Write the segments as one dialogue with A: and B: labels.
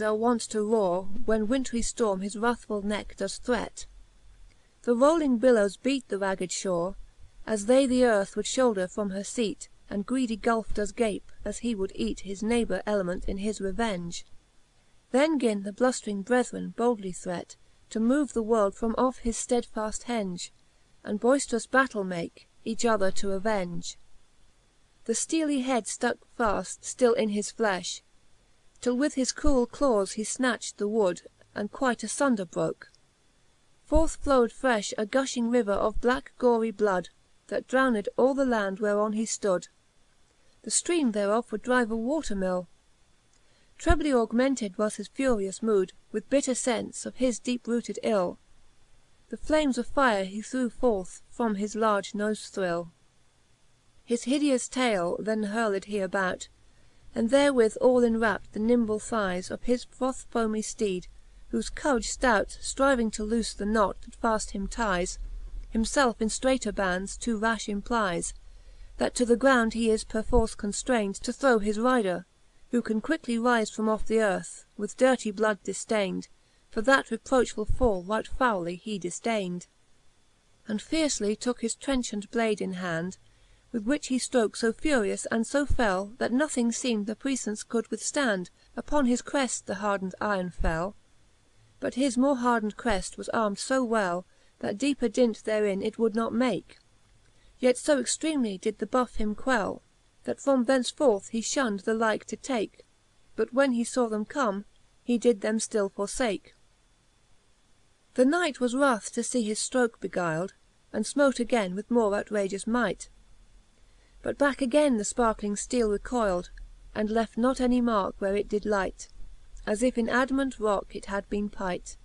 A: are wont to roar, when wintry storm his wrathfull necke does threat. The rolling billowes beat the ragged shore, as they the earth would shoulder from her feat, and greedy gulfe does gape, as he would eat his neighbour element in his revenge. Then gin the blustring brethren boldly threat, to move the world from off his stedfast henge, and boysterous battell make, each other to avenge. The steely head stuck fast still in his flefh, till with his cruel clawes he snatcht the wood, and quite asunder broke. Forth flowed frefh a gushing river of blacke gory blood, that drowned all the land whereon he stood. The streame thereof would drive a water mill. Trebly augmented was his furious mood, with bitter fence of his deep rooted ill. The flames of fire he threw forth from his large nosethrill. His hideous taile then hurled he about, and therewith all enwrapt the nimble thies of his froth-foamy fteed, whofe courage ftout, ftriving to loose the knot, that faft him ties, himfelfe in ftreighter bands too rafh implies, that to the ground he is perforce conftrained to throw his rider, who can quickly rife from off the earth, with dirty blood diftained, for that reprochfull fall right fouly he difdained. And fiercely tooke his trenchant blade in hand, with which he ftroke so furious and so fell, that nothing feem'd the puifance could withftand. Upon his creft the hardned iron fell, but his more hardned creft was armed fo well, that deeper dint therein it would not make. Yet fo extremely did the buffe him quell, that from thenceforth he fhunned the like to take, but when he faw them come, he did them ftill forsake. The Knight was wrath to fee his ftroke beguyled, and fmote againe with more outrageous might. But backe againe the sparkling fteele recoyled, and left not any marke where it did light, as if in adamant rocke it had been pight.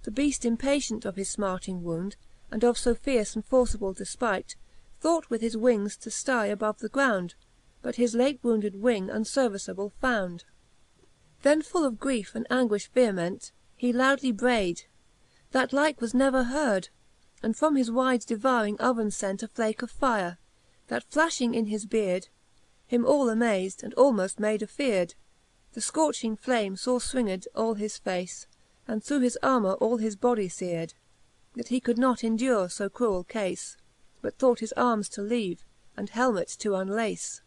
A: The beaft impatient of his fmarting wound, and of fo fierce and forcible defpight, thought with his wings to ftie above the ground, but his late wounded wing unferviceable found. Then full of griefe and anguifh vehement, he loudly brayd, that like was never heard, and from his wide devouring oven fent a flake of fire, that flashing in his beard, him all amazed, and almoft made afeard. The fcorching flame fore fwinged all his face, and through his armour all his body feared, that he could not endure fo cruel cafe, but thought his armes to leave, and helmet to unlace.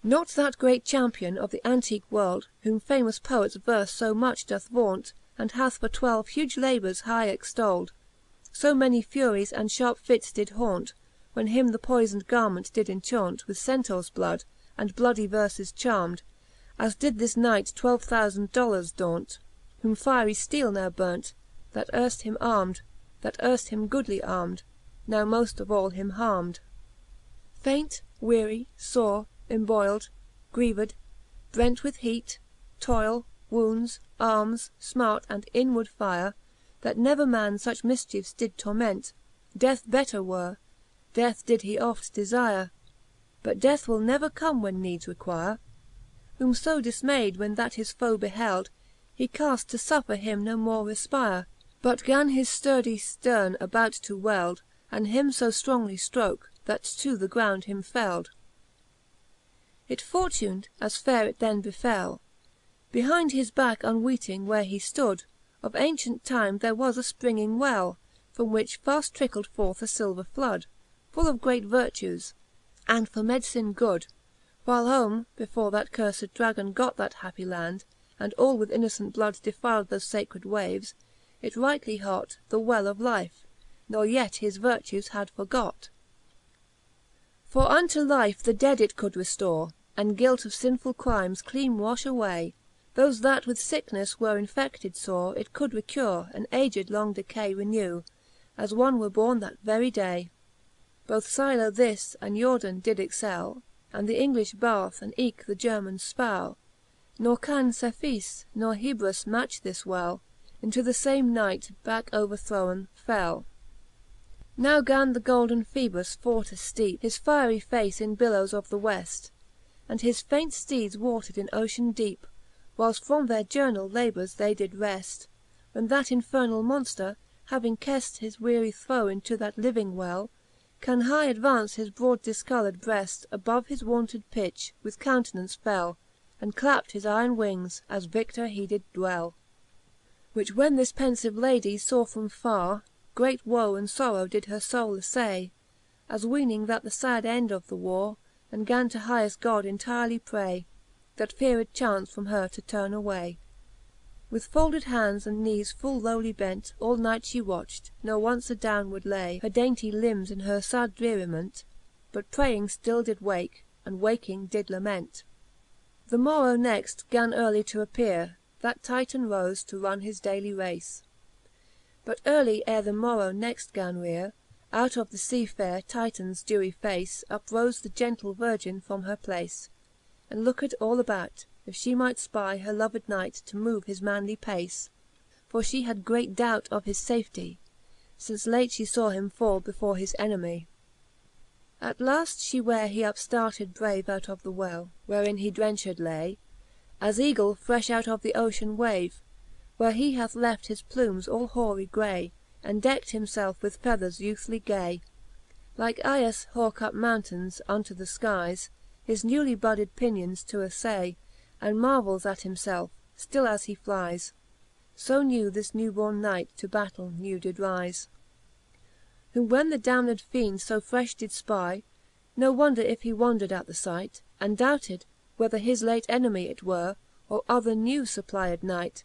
A: Not that great champion of the antique world, whom famous poets verfe fo much doth vaunt, and hath for 12 huge labours high extold, so many furies and sharp fits did haunt, when him the poyfoned garment did enchaunt with Centaurs blood, and bloody verfes charmd, as did this Knight $12,000 daunt, whom fiery fteele now burnt, that erft him armd, that erft him goodly armd, now most of all him harmd. Faint, weary, fore, emboyled, grieved, brent with heat, toyle, wounds, armes, fmart, and inward fire, that never man fuch mifchiefs did torment, death better were, death did he oft defire, but death will never come when needs require. Whom fo difmayd, when that his foe beheld, he caft to fuffer him no more refpire, but gan his fturdy fterne about to weld, and him fo ftrongly ftroke, that to the ground him feld. It fortuned, as faire it then befell, behind his backe unweeting where he stood, of ancient time there was a springing well, from which fast trickled forth a filver flood, full of great vertues, and for medicine good. While home, before that curfed Dragon got that happy land, and all with innocent blood defiled thofe facred waves, it rightly hot the well of life, nor yet his vertues had forgot. For unto life the dead it could reftore, and guilt of finfull crimes cleane wafh away. Thofe that with ficknefle were infeded fore, it could recure, and aged long decay renew, as one were born that very day. Both Silo this and Jordan did excell, and the English Barth, and eke the German Spau, nor can Cephis nor Hebrus match this well, into the fame Knight backe overthrowen fell. Now gan the golden Phoebus for to fteepe his fiery face in billowes of the weft, and his faint fteedes watered in ocean deepe, whileft from their diurnall labours they did reft, when that infernall monfter, having keft his weary throe into that living well, can high advance his broad difcoloured breft above his wonted pitch, with countenance fell, and clapt his iron wings, as victor he did dwell. Which when this pensive Lady saw from farre, great woe and sorrow did her soule assay, as weening that the sad end of the warre, and gan to higheft God entirely pray, that feared chance from her to turn away. With folded hands and knees full lowly bent, all night she watcht, ne once adowne would lay her dainty limbs in her sad dreariment, but praying still did wake, and waking did lament. The morrow next gan early to appeare, that Titan rofe to run his daily race. But early ere the morrow next gan reare, out of the fea faire Titans dewy face Uprofe the gentle Virgin from her place, and looked all about, if fhe might spy her loved Knight to move his manly pace. For fhe had great doubt of his fafety, since late fhe faw him fall before his enemy. At laft fhe where he upftarted brave out of the well, wherein he drenched lay, as eagle frefh out of the ocean wave, where he hath left his plumes all hoary gray, and deckt himfelfe with feathers youthly gay. Like Aias hawke up mountaines unto the fkies, his newly budded pinions to affay, and marvels at himfelfe, ftill as he flies. So new this newborne Knight to battell new did rife. Whom when the damned fiend fo frefh did spy, no wonder if he wondred at the fight, and doubted, whether his late enemy it were, or other new furplyed Knight.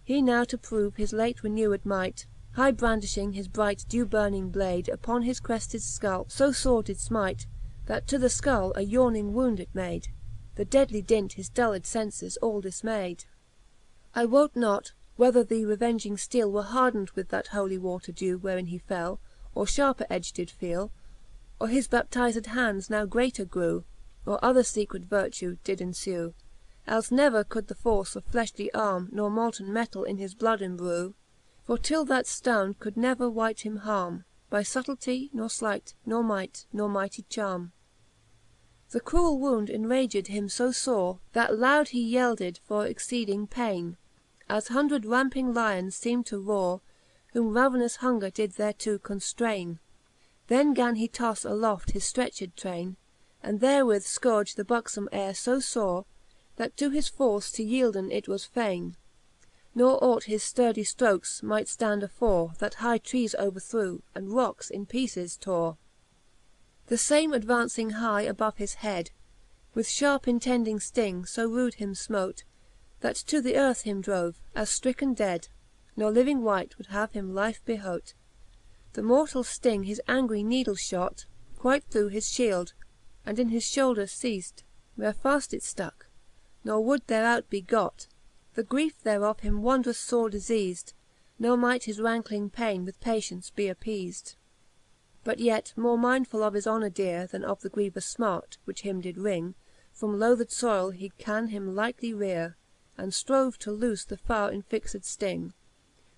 A: He now to prove his late renewed might, high brandifhing his bright dew-burning blade, Upon his crested fcalpe fo fore did fmite, That to the fkull a yawning wound it made, The deadly dint his dulled fences all difmayd. I wote not, whether the revenging fteele Were hardned with that holy water dew, Wherein he fell, or sharper edge did feele, Or his baptized hands now greater grew, Or other fecret vertue did enfew. Else never could the force of flefhly arme Nor molten metall in his bloud embrew. For till that ftone could never wight him harme, By fubtlety, nor flight, nor might, nor mighty charme. The cruel wound enraged him fo fore, that loud he yelded for exceeding paine, As 100 ramping lyons feem'd to roare, whom ravenous hunger did thereto conftraine. Then gan he tofle aloft his ftretched traine, and therewith fcourge the buxom aire fo fore, That to his force to yielden it was faine, Ne ought his fturdy ftrokes might ftand afore, That high trees overthrew, and rockes in pieces tore. The fame advancing high above his head, With fharpe intending fting fo rude him fmote, That to the earth him drove, as ftricken dead, Ne living wight would have him life behote. The mortall fting his angry needle fhot Quite through his fhield, and in his fhoulder feaft, Where faft it ftuck, ne would thereout be got. The griefe thereof him wondrous fore difeased, Ne might his rankling paine with patience be appeased. But yet more mindfull of his honour deare, Then of the grievous fmart, which him did wring, From lothed foyle he can him lightly reare, And ftrove to loofe the fowre infixed fting.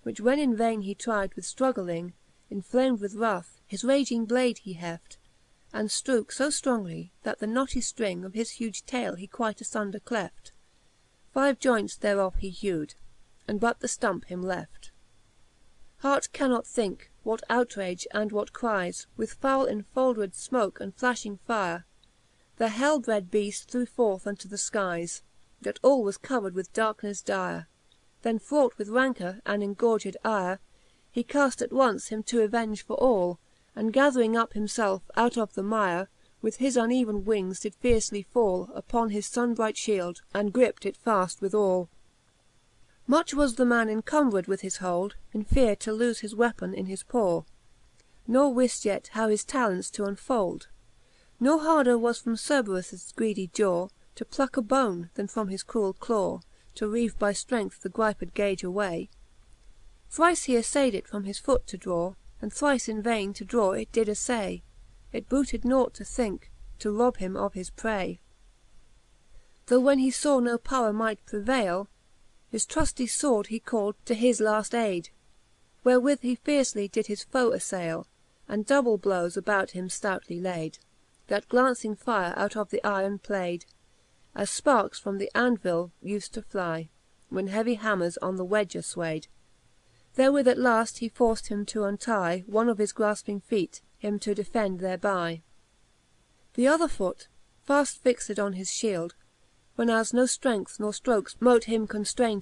A: Which when in vaine he tryde with ftruggling, Inflam'd with wrath, his raging blade he heft, And ftrooke fo ftrongly, that the knotty ftring Of his huge taile he quite asunder cleft. 5 joynts thereof he hewed, and but the ftump him left. Hart cannot think, what outrage and what cries, With foule enfoldred fmoke and flashing fire, The hell bred beaft threw forth unto the fkies, That all was covered with darknefle dire. Then fraught with rancour and engorged ire, He caft at once him to revenge for all, And gathering up himfelfe out of the mire, With his uneven wings did fiercely fall Upon his funbright fhield, and gript it faft withall. Much was the man encombred with his hold, In feare to lofe his weapon in his paw, Ne wift yet how his talents to unfold. Ne harder was from Cerberus' greedy jaw To pluck a bone, then from his cruel claw To reave by ftrength the griped gage away. Thrice he aflayd it from his foot to draw, And thrice in vaine to draw it did affay. It booted nought to think, to rob him of his pray. Though when he faw no powre might prevaile, His trufty fword he call'd to his laft aide, Wherewith he fiercely did his foe affaile, And double blowes about him ftoutly layd, That glauncing fire out of the iron playd, As fparkes from the anvil ufed to fly, When heavy hammers on the wedger fwayd. Therewith at laft he forced him to untie One of his grafping feete, him to defend thereby. The other foote, faft fixed on his fhield, When as no ftrength nor ftrokes mote him conftraine.